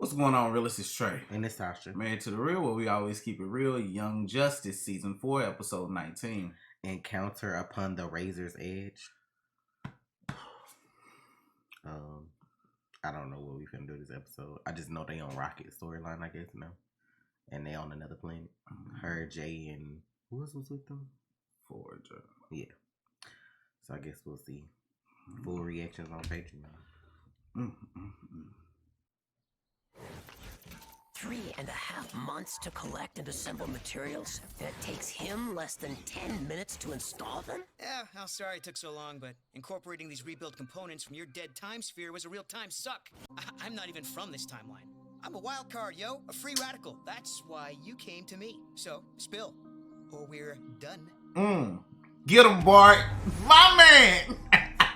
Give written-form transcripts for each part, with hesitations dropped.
What's going on, Realist? It's Trey. And it's Tasha. Married to the Real, where we always keep it real. Young Justice, Season 4, Episode 19. Encounter upon the Razor's Edge. I don't know what we finna do this episode. I just know they on Rocket storyline, I guess, now. And they on another planet. Her, Jay, and who else was with them? Forager. Yeah. So I guess we'll see. Full reactions on Patreon. 3.5 months to collect and assemble materials, and it takes him less than 10 minutes to install them? Yeah, I'm sorry it took so long, but incorporating these rebuilt components from your dead time sphere was a real time suck. I'm not even from this timeline. I'm a wild card, yo, a free radical. That's why you came to me. So, spill, or we're done. Get him, Bart. My man.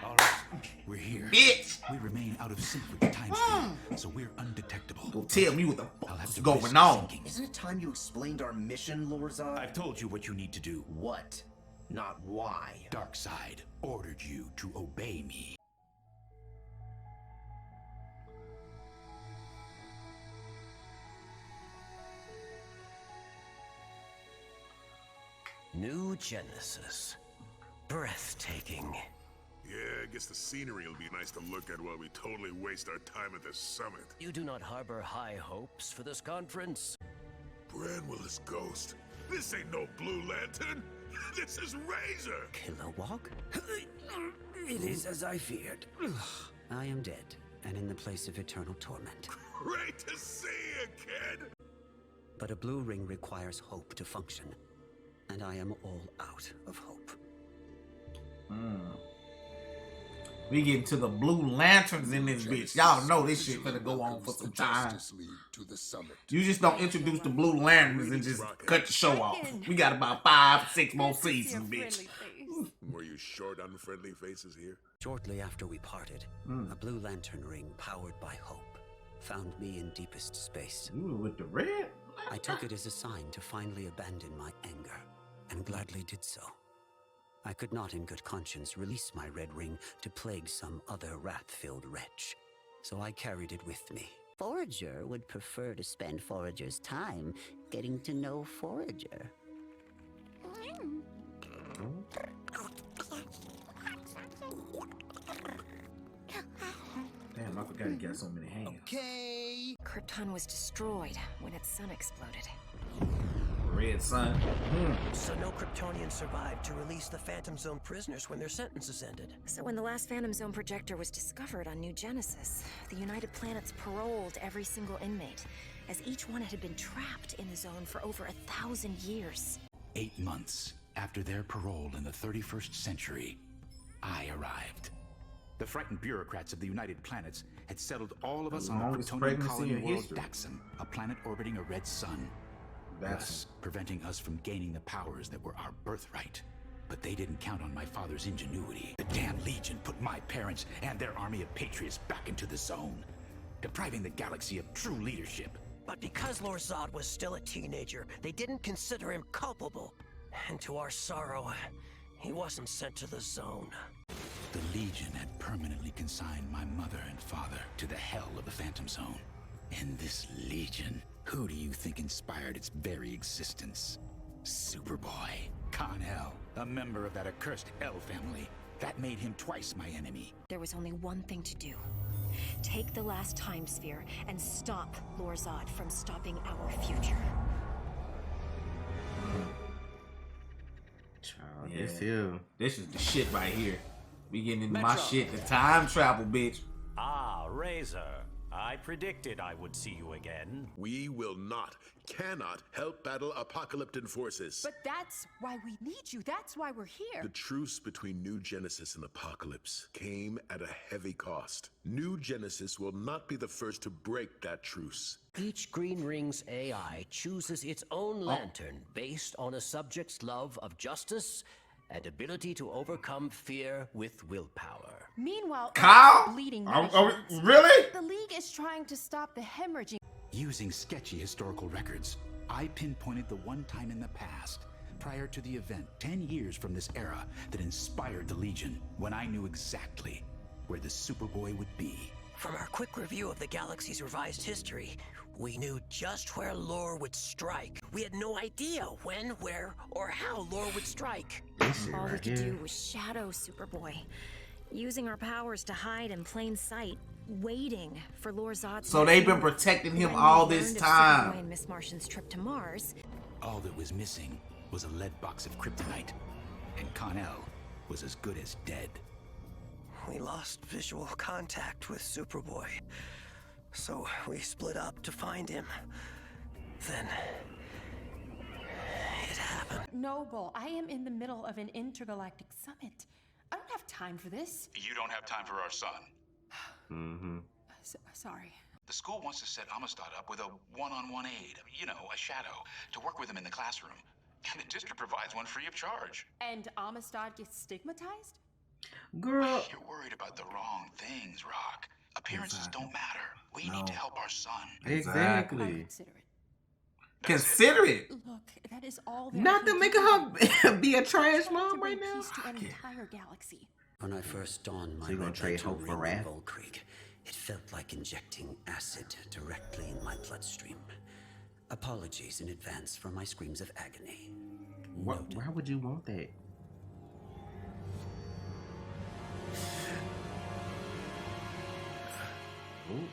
All right, we're here. Bitch. We remain out of sync with the time stream, so we're undetectable. Don't tell me what the I'll have fuck's to going risk on. sinking. Isn't it time you explained our mission, Lorzad? I've told you what you need to do. What? Not why. Darkseid ordered you to obey me. New Genesis. Breathtaking. Yeah, I guess the scenery will be nice to look at while we totally waste our time at this summit. You do not harbor high hopes for this conference? Branwell is Ghost. This ain't no Blue Lantern. This is Razor. Kilowog? It is as I feared. I am dead, and in the place of eternal torment. Great to see you, kid. But a blue ring requires hope to function, and I am all out of hope. We get to the Blue Lanterns in this bitch. Y'all know this shit finna go on for some time. You just don't introduce the Blue Lanterns and just cut the show off. We got about 5-6 more seasons, bitch. Were you short on friendly faces here? Shortly after we parted, a blue lantern ring powered by hope found me in deepest space. You were with the red? I took it as a sign to finally abandon my anger, and gladly did so. I could not in good conscience release my red ring to plague some other wrath-filled wretch, so I carried it with me. Forager would prefer to spend Forager's time getting to know Forager. Damn, I forgot he got so many hands. Okay. Krypton was destroyed when its sun exploded. Red Sun. So no Kryptonian survived to release the Phantom Zone prisoners when their sentences ended. So when the last Phantom Zone projector was discovered on New Genesis, the United Planets paroled every single inmate, as each one had been trapped in the zone for over 1,000 years. 8 months after their parole in the 31st century, I arrived. The frightened bureaucrats of the United Planets had settled all of us on the longest Kryptonian pregnancy colony in world history. Daxam, a planet orbiting a red sun. Thus, preventing us from gaining the powers that were our birthright. But they didn't count on my father's ingenuity. The damn Legion put my parents and their army of patriots back into the zone, depriving the galaxy of true leadership. But because Lorzad was still a teenager, they didn't consider him culpable. And to our sorrow, he wasn't sent to the zone. The Legion had permanently consigned my mother and father to the hell of the Phantom Zone. And this Legion, who do you think inspired its very existence? Superboy. Con-El, a member of that accursed L family. That made him twice my enemy. There was only one thing to do. Take the last time sphere and stop Lorzad from stopping our future. Child, this here. This is the shit right here. We getting into my shit, the time travel, bitch. Ah, Razor. I predicted I would see you again. We will not, cannot help battle apocalyptic forces. But that's why we need you. That's why we're here. The truce between New Genesis and Apocalypse came at a heavy cost. New Genesis will not be the first to break that truce. Each Green Ring's AI chooses its own lantern based on a subject's love of justice and ability to overcome fear with willpower. Meanwhile, Kyle? bleeding Really? The League is trying to stop the hemorrhaging. Using sketchy historical records, I pinpointed the one time in the past, prior to the event 10 years from this era, that inspired the Legion, when I knew exactly where the Superboy would be. From our quick review of the galaxy's revised history, we knew just where Lore would strike. We had no idea when, where, or how Lore would strike. All we could do was shadow Superboy, using our powers to hide in plain sight, waiting for Lore Zod's. So they've been protecting him all this time. Superboy and Miss Martian's trip to Mars. All that was missing was a lead box of kryptonite, and Connell was as good as dead. We lost visual contact with Superboy, so we split up to find him. Then it happened. Noble, I am in the middle of an intergalactic summit. I don't have time for this. You don't have time for our son. Sorry. The school wants to set Amistad up with a one-on-one aide, you know, a shadow, to work with him in the classroom. And the district provides one free of charge. And Amistad gets stigmatized? Girl. You're worried about the wrong things, Rock. Appearances don't matter. We need to help our son. Exactly. Consider it. Look, that is all. Not to make her be a trash mom right now. Peace to an entire galaxy. When I first donned my So you gonna trade hope for wrath? Creek, it felt like injecting acid directly in my bloodstream. Apologies in advance for my screams of agony. Why would you want that? Ooh.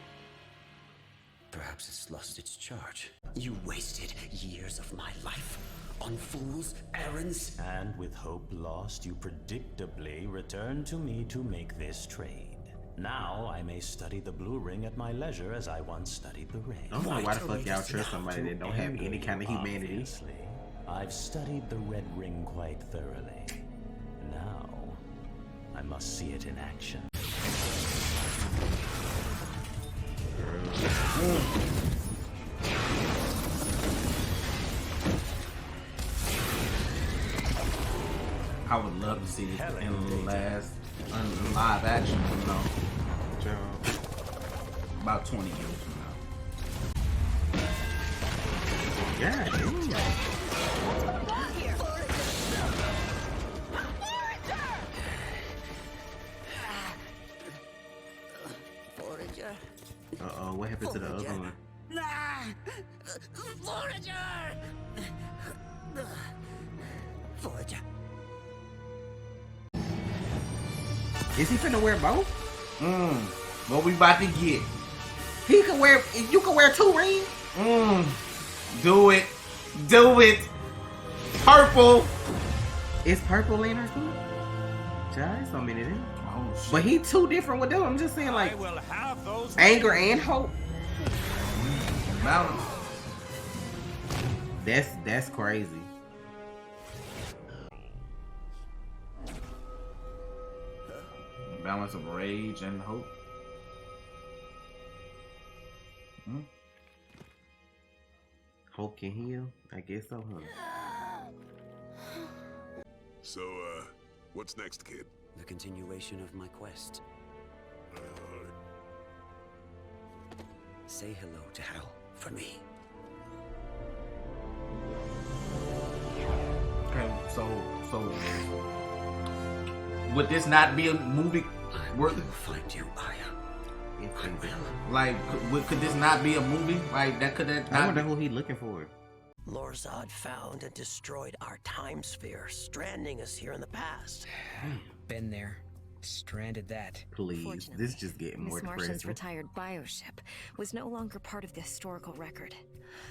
Perhaps it's lost its charge. You wasted years of my life on fool's errands. And with hope lost, you predictably returned to me to make this trade. Now I may study the blue ring at my leisure as I once studied the ring. I don't know why the fuck y'all trust somebody that don't have any kind of humanity. Obviously, I've studied the red ring quite thoroughly. Now, I must see it in action. I would love to see this in live action, you know. About 20 years from now. Yeah, dude. Forager. Uh-oh, what happened to the other one? Forager! Forager. Is he finna wear both? What we about to get? He could wear. You could wear 2 rings. Do it. Do it. Purple. Is purple in her too? Child, so many of them. Oh shit. But he 2 different with them. I'm just saying, like, I will have those anger and hope. Balance. That's crazy. Balance of rage and hope. Hope can heal. I guess so, huh? So, what's next, kid? The continuation of my quest. Say hello to Hal for me. Okay, so would this not be a movie worthy? Find you, Aya. Like, could this not be a movie? Like, that could that I not wonder who he looking for. Lore Zod found and destroyed our time sphere, stranding us here in the past. Been there. Stranded that. Please, this just getting more Miss Martian's depressing. retired bioship was no longer part of the historical record.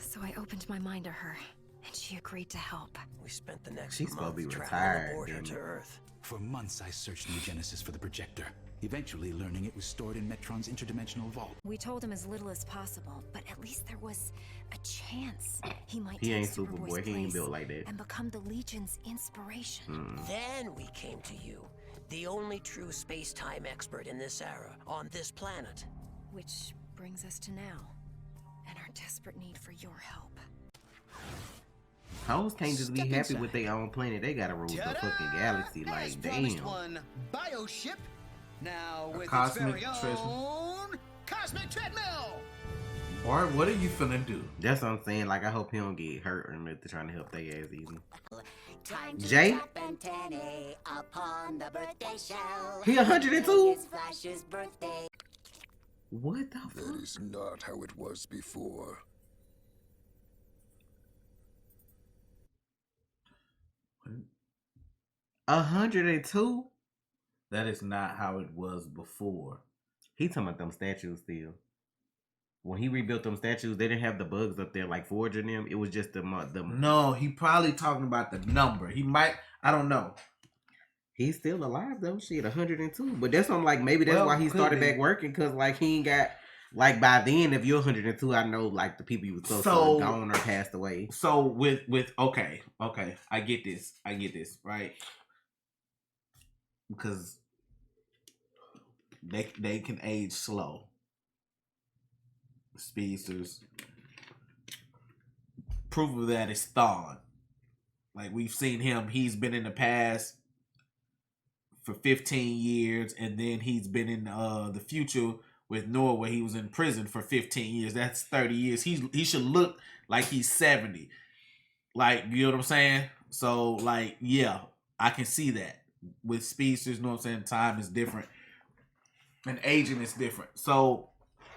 So I opened my mind to her, and she agreed to help. We spent the next She's supposed to be month retired, traveling the border then. to Earth. For months, I searched New Genesis for the projector, eventually learning it was stored in Metron's interdimensional vault. We told him as little as possible, but at least there was a chance he might He take ain't Superboy's Superboy. He ain't place built like that. and become the Legion's inspiration. Then we came to you, the only true space-time expert in this era, on this planet. Which brings us to now, and our desperate need for your help. Hoes can't just be Step happy inside. with their own planet. They gotta rule the Ta-da! fucking galaxy. As Like, promised, damn. one bioship. Now with its cosmic very treasure. own cosmic treadmill. Or what are you finna do? That's what I'm saying. Like, I hope he don't get hurt or nothing trying to help their ass either. Time to Jay? drop antennae upon the birthday shell. He 102? It's Flash's birthday. What the fuck? That is not how it was before. What? 102? That is not how it was before. He talking about them statues still. When he rebuilt them statues, they didn't have the bugs up there like forging them. It was just them. No, he probably talking about the number. He might. I don't know. He's still alive though. Shit, 102. But that's what I'm like. Maybe that's why he started back working, because like he ain't got like by then. If you're 102, I know like the people you were supposed to have gone or passed away. So with okay, I get this, right? Because they can age slow. Speedsters. Proof of that is Thawne. Like we've seen him, he's been in the past for 15 years, and then he's been in the future with Noah, where he was in prison for 15 years. That's 30 years. He should look like he's 70. Like, you know what I'm saying? So like, yeah, I can see that with speedsters. You know what I'm saying? Time is different, and aging is different. So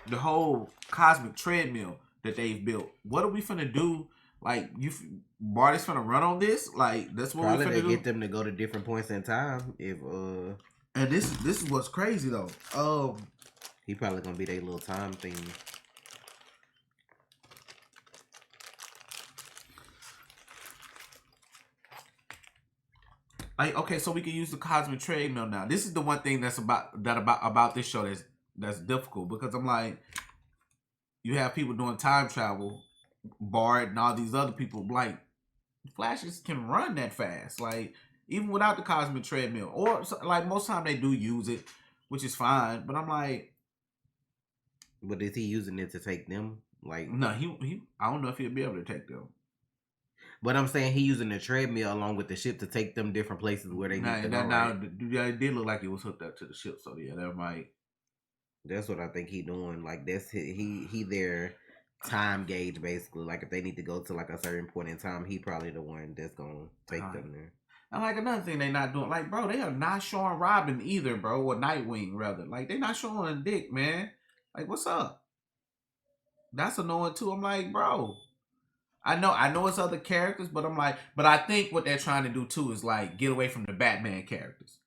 the whole cosmic treadmill that they've built, what are we finna do? Like, Barty's finna run on this? Like, that's what probably we finna they do? get them to go to different points in time. If and this is what's crazy though. He probably gonna be their little time thing. Like, okay, so we can use the cosmic treadmill now. This is the one thing that's about this show that's difficult, because I'm like, you have people doing time travel, Bart and all these other people. Like, Flashes can run that fast, like even without the cosmic treadmill, or like most time they do use it, which is fine. But I'm like, but is he using it to take them? Like, no, he I don't know if he'll be able to take them. But I'm saying he using the treadmill along with the ship to take them different places where they need to go. Yeah, it did look like it was hooked up to the ship, so yeah, that might. That's what I think he doing. Like, that's he their time gauge basically. Like, if they need to go to like a certain point in time, he probably the one that's gonna take them there. And like another thing they not doing, like, bro, they are not showing Robin either, bro, or Nightwing rather. Like, they not showing Dick, man. Like, what's up? That's annoying too. I'm like, bro, I know it's other characters, but I'm like, but I think what they're trying to do too is like get away from the Batman characters.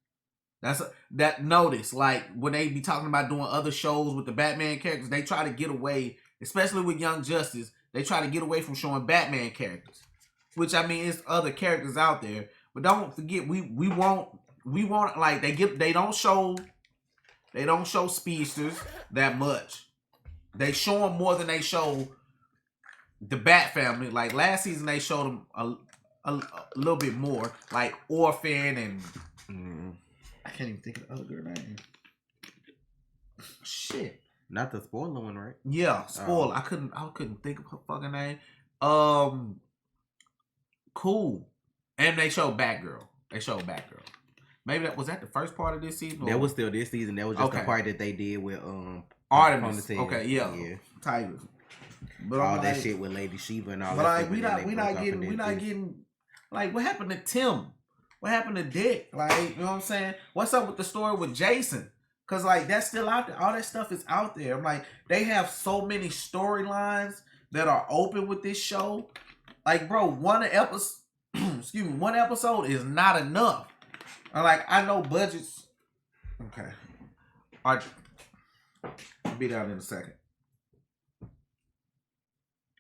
Notice, like when they be talking about doing other shows with the Batman characters, they try to get away, especially with Young Justice. They try to get away from showing Batman characters, which I mean, it's other characters out there, but don't forget we want like they don't show speedsters that much. They show them more than they show the Bat family. Like last season, they showed them a little bit more, like Orphan and I can't even think of the other girl name. Shit, not the spoiler one, right? Yeah, spoiler. I couldn't think of her fucking name. Cool. And they showed Batgirl. Maybe that was the first part of this season. That was still this season. That was just the part that they did with Artemis. Okay, yeah. Tigers. But all that shit with Lady Shiva and all that. But like we not getting like, what happened to Tim? What happened to Dick? Like, you know what I'm saying? What's up with the story with Jason? Cause like that's still out there. All that stuff is out there. I'm like, they have so many storylines that are open with this show. Like, bro, one episode is not enough. Like, I know budgets. Okay. All right. I'll be down in a second.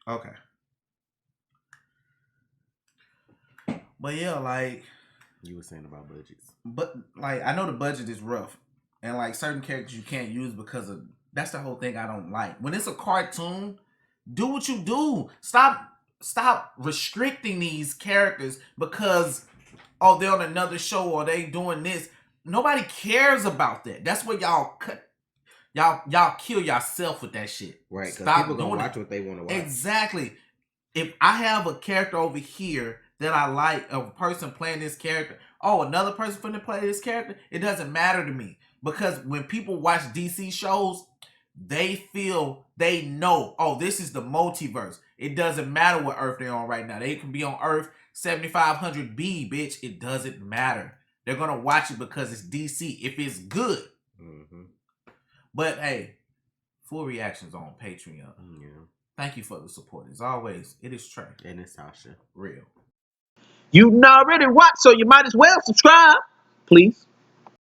Okay. But yeah, like you were saying about budgets. But like, I know the budget is rough. And like certain characters you can't use because of, that's the whole thing I don't like. When it's a cartoon, do what you do. Stop restricting these characters because, oh, they're on another show or they doing this. Nobody cares about that. That's what y'all cut. Y'all kill yourself with that shit. Right, because people gonna watch what they want to watch. Exactly. If I have a character over here that I like, a person playing this character, oh, another person finna play this character, it doesn't matter to me. Because when people watch DC shows, they know, oh, this is the multiverse. It doesn't matter what Earth they're on right now. They can be on Earth 7500B, bitch. It doesn't matter. They're going to watch it because it's DC if it's good. Mm-hmm. But hey, Full reactions on Patreon. Yeah. Thank you for the support. As always, it is Trey. And it's Sasha. Real. You already watched, so you might as well subscribe. Please.